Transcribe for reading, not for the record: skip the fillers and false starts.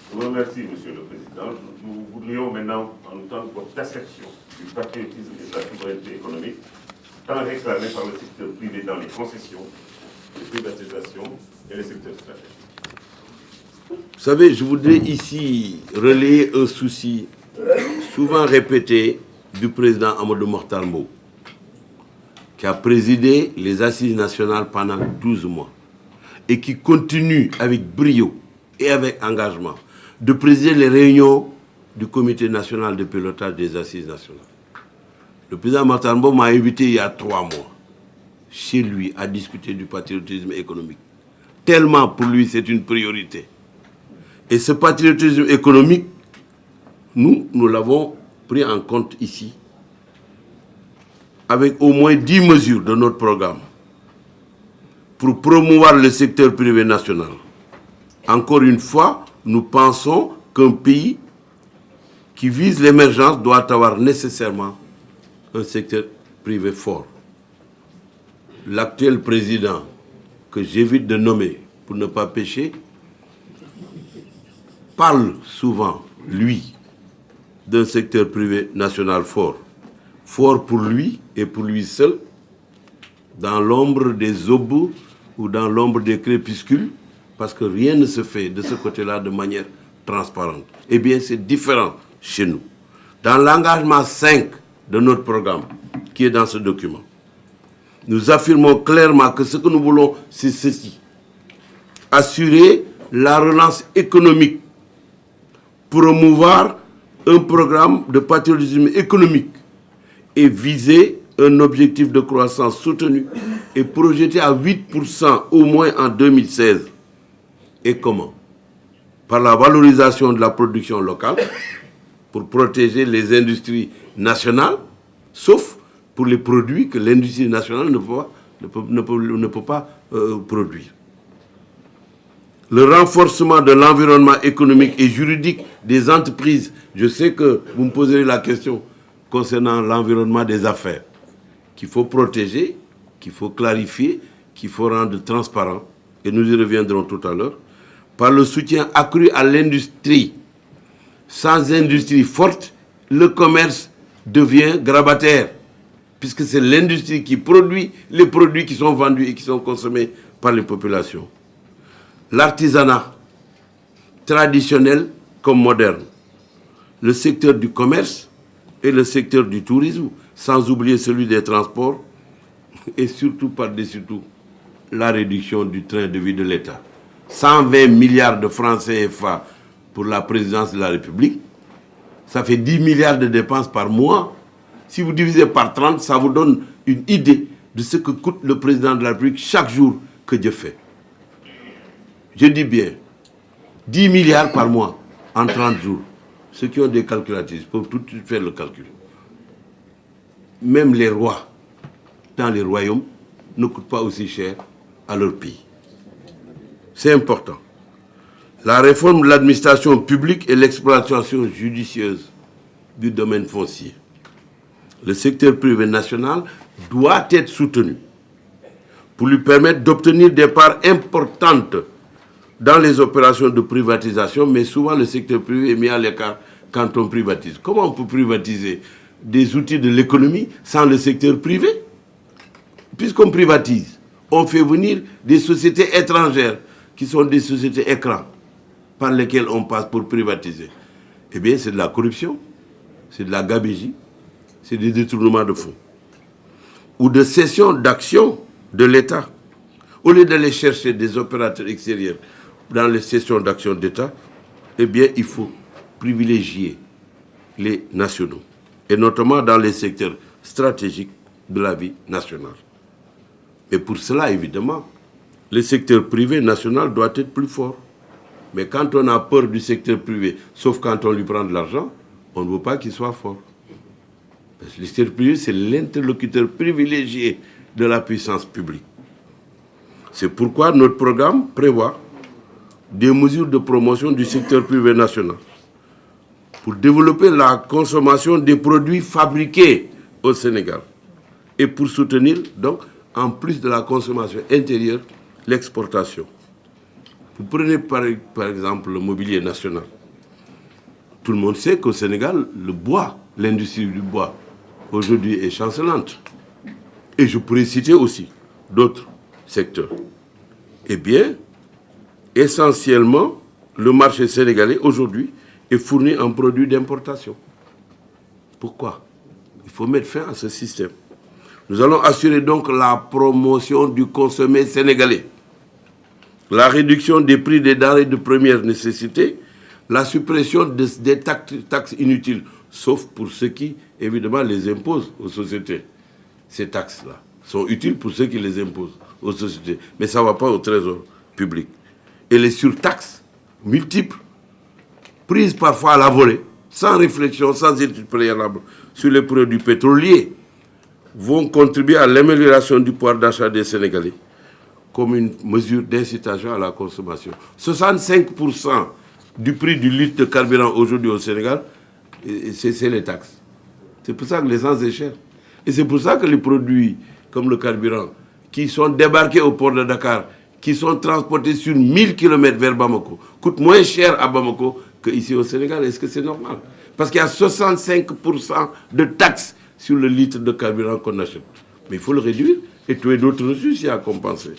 Je vous remercie, Monsieur le Président. Nous voudrions maintenant entendre votre perception du patriotisme et de la souveraineté économique, tant réclamé par le secteur privé dans les concessions, les privatisations et les secteurs stratégiques. Vous savez, je voudrais ici relayer un souci souvent répété du président Amadou Mahtar Mbow, qui a présidé les assises nationales pendant 12 mois et qui continue avec brio et avec engagement de présider les réunions du comité national de pilotage des assises nationales. Le président Mahtar Mbow m'a invité il y a 3 mois chez lui à discuter du patriotisme économique. Tellement pour lui c'est une priorité. Et ce patriotisme économique, nous l'avons pris en compte ici avec au moins 10 mesures de notre programme pour promouvoir le secteur privé national. Encore une fois, nous pensons qu'un pays qui vise l'émergence doit avoir nécessairement un secteur privé fort. L'actuel président, que j'évite de nommer pour ne pas pécher, parle souvent, lui, d'un secteur privé national fort. Fort pour lui et pour lui seul, dans l'ombre des obus ou dans l'ombre des crépuscules, parce que rien ne se fait de ce côté-là de manière transparente. Eh bien, c'est différent chez nous. Dans l'engagement 5 de notre programme, qui est dans ce document, nous affirmons clairement que ce que nous voulons, c'est ceci. Assurer la relance économique, promouvoir un programme de patriotisme économique et viser un objectif de croissance soutenu et projeté à 8% au moins en 2016. Et comment? Par la valorisation de la production locale, pour protéger les industries nationales, sauf pour les produits que l'industrie nationale ne peut pas produire. Le renforcement de l'environnement économique et juridique des entreprises. Je sais que vous me poserez la question concernant l'environnement des affaires, qu'il faut protéger, qu'il faut clarifier, qu'il faut rendre transparent, et nous y reviendrons tout à l'heure, par le soutien accru à l'industrie. Sans industrie forte, le commerce devient grabataire, puisque c'est l'industrie qui produit les produits qui sont vendus et qui sont consommés par les populations. L'artisanat, traditionnel comme moderne, le secteur du commerce et le secteur du tourisme, sans oublier celui des transports, et surtout par-dessus tout, la réduction du train de vie de l'État. 120 milliards de francs CFA pour la présidence de la République, ça fait 10 milliards de dépenses par mois. Si vous divisez par 30, ça vous donne une idée de ce que coûte le président de la République chaque jour que Dieu fait. Je dis bien, 10 milliards par mois en 30 jours. Ceux qui ont des calculatrices peuvent tout de suite faire le calcul. Même les rois, dans les royaumes, ne coûtent pas aussi cher à leur pays. C'est important. La réforme de l'administration publique et l'exploitation judicieuse du domaine foncier. Le secteur privé national doit être soutenu pour lui permettre d'obtenir des parts importantes dans les opérations de privatisation, mais souvent le secteur privé est mis à l'écart quand on privatise. Comment on peut privatiser des outils de l'économie sans le secteur privé? Puisqu'on privatise, on fait venir des sociétés étrangères qui sont des sociétés écrans par lesquelles on passe pour privatiser. Eh bien, c'est de la corruption, c'est de la gabegie, c'est des détournements de fonds ou de cession d'actions de l'État. Au lieu d'aller chercher des opérateurs extérieurs dans les cessions d'actions d'État, eh bien, il faut privilégier les nationaux, et notamment dans les secteurs stratégiques de la vie nationale. Et pour cela, évidemment, le secteur privé national doit être plus fort. Mais quand on a peur du secteur privé, sauf quand on lui prend de l'argent, on ne veut pas qu'il soit fort. Parce que le secteur privé, c'est l'interlocuteur privilégié de la puissance publique. C'est pourquoi notre programme prévoit des mesures de promotion du secteur privé national pour développer la consommation des produits fabriqués au Sénégal et pour soutenir, donc, en plus de la consommation intérieure, l'exportation. Vous prenez par exemple le mobilier national. Tout le monde sait qu'au Sénégal, le bois, l'industrie du bois, aujourd'hui est chancelante. Et je pourrais citer aussi d'autres secteurs. Eh bien, essentiellement, le marché sénégalais aujourd'hui est fourni en produits d'importation. Pourquoi? Il faut mettre fin à ce système. Nous allons assurer donc la promotion du consommé sénégalais, la réduction des prix des denrées de première nécessité, la suppression des taxes inutiles, sauf pour ceux qui, évidemment, les imposent aux sociétés. Ces taxes-là sont utiles pour ceux qui les imposent aux sociétés, mais ça ne va pas au trésor public. Et les surtaxes multiples, prises parfois à la volée, sans réflexion, sans étude préalable sur les produits pétroliers, vont contribuer à l'amélioration du pouvoir d'achat des Sénégalais comme une mesure d'incitation à la consommation. 65% du prix du litre de carburant aujourd'hui au Sénégal, c'est les taxes. C'est pour ça que l'essence est chère. Et c'est pour ça que les produits comme le carburant, qui sont débarqués au port de Dakar, qui sont transportés sur 1000 km vers Bamako, coûtent moins cher à Bamako qu'ici au Sénégal. Est-ce que c'est normal? Parce qu'il y a 65% de taxes sur le litre de carburant qu'on achète. Mais il faut le réduire et trouver d'autres ressources à compenser.